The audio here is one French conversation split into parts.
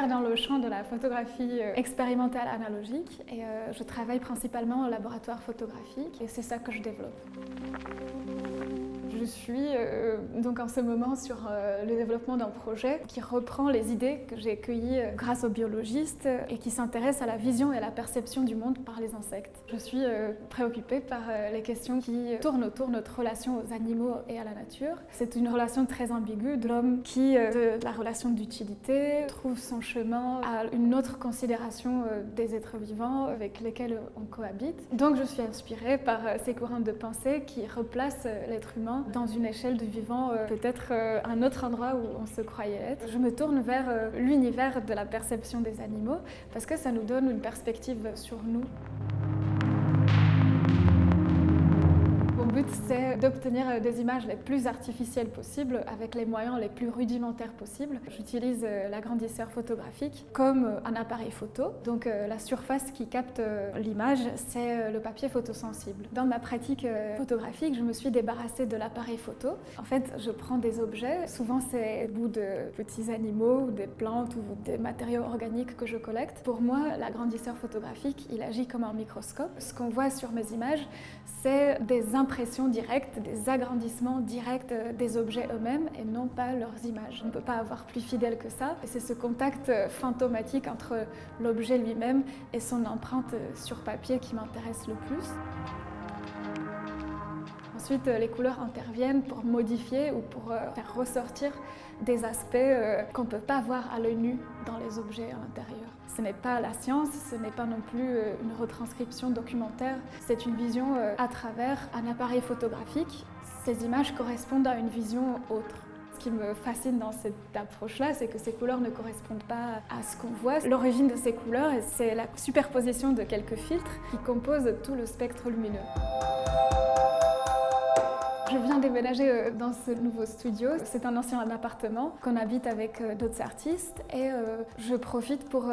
ouvert dans le champ de la photographie expérimentale analogique et je travaille principalement au laboratoire photographique et c'est ça que je développe. Je suis donc en ce moment sur le développement d'un projet qui reprend les idées que j'ai cueillies grâce aux biologistes et qui s'intéresse à la vision et à la perception du monde par les insectes. Je suis préoccupée par les questions qui tournent autour de notre relation aux animaux et à la nature. C'est une relation très ambiguë de l'homme qui, de la relation d'utilité, trouve son chemin à une autre considération des êtres vivants avec lesquels on cohabite. Donc je suis inspirée par ces courants de pensée qui replacent l'être humain dans une échelle de vivant, peut-être un autre endroit où on se croyait être. Je me tourne vers l'univers de la perception des animaux parce que ça nous donne une perspective sur nous. Mon but, c'est d'obtenir des images les plus artificielles possibles avec les moyens les plus rudimentaires possibles. J'utilise l'agrandisseur photographique comme un appareil photo. Donc la surface qui capte l'image, c'est le papier photosensible. Dans ma pratique photographique, je me suis débarrassée de l'appareil photo. En fait, je prends des objets, souvent c'est des bouts de petits animaux, ou des plantes ou des matériaux organiques que je collecte. Pour moi, l'agrandisseur photographique, il agit comme un microscope. Ce qu'on voit sur mes images, c'est des impressions directes, des agrandissements directs des objets eux-mêmes et non pas leurs images. On ne peut pas avoir plus fidèle que ça. Et c'est ce contact fantomatique entre l'objet lui-même et son empreinte sur papier qui m'intéresse le plus. Ensuite, les couleurs interviennent pour modifier ou pour faire ressortir des aspects qu'on ne peut pas voir à l'œil nu dans les objets à l'intérieur. Ce n'est pas la science, ce n'est pas non plus une retranscription documentaire, c'est une vision à travers un appareil photographique. Ces images correspondent à une vision autre. Ce qui me fascine dans cette approche-là, c'est que ces couleurs ne correspondent pas à ce qu'on voit. L'origine de ces couleurs, c'est la superposition de quelques filtres qui composent tout le spectre lumineux. Je viens déménager dans ce nouveau studio. C'est un ancien appartement qu'on habite avec d'autres artistes et je profite pour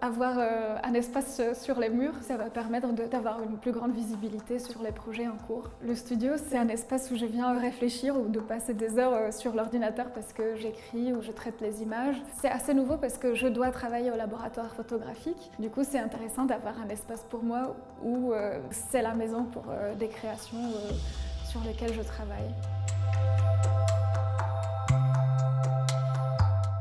avoir un espace sur les murs. Ça va permettre d'avoir une plus grande visibilité sur les projets en cours. Le studio, c'est un espace où je viens réfléchir ou de passer des heures sur l'ordinateur parce que j'écris ou je traite les images. C'est assez nouveau parce que je dois travailler au laboratoire photographique. Du coup, c'est intéressant d'avoir un espace pour moi où c'est la maison pour des créations sur lesquels je travaille.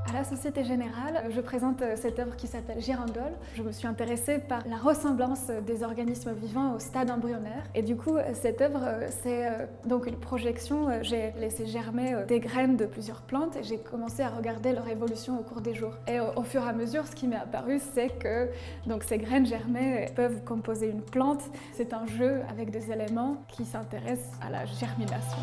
À la Société Générale, je présente cette œuvre qui s'appelle Girandole. Je me suis intéressée par la ressemblance des organismes vivants au stade embryonnaire. Et du coup, cette œuvre, c'est donc une projection. J'ai laissé germer des graines de plusieurs plantes et j'ai commencé à regarder leur évolution au cours des jours. Et au fur et à mesure, ce qui m'est apparu, c'est que donc, ces graines germées peuvent composer une plante. C'est un jeu avec des éléments qui s'intéressent à la germination.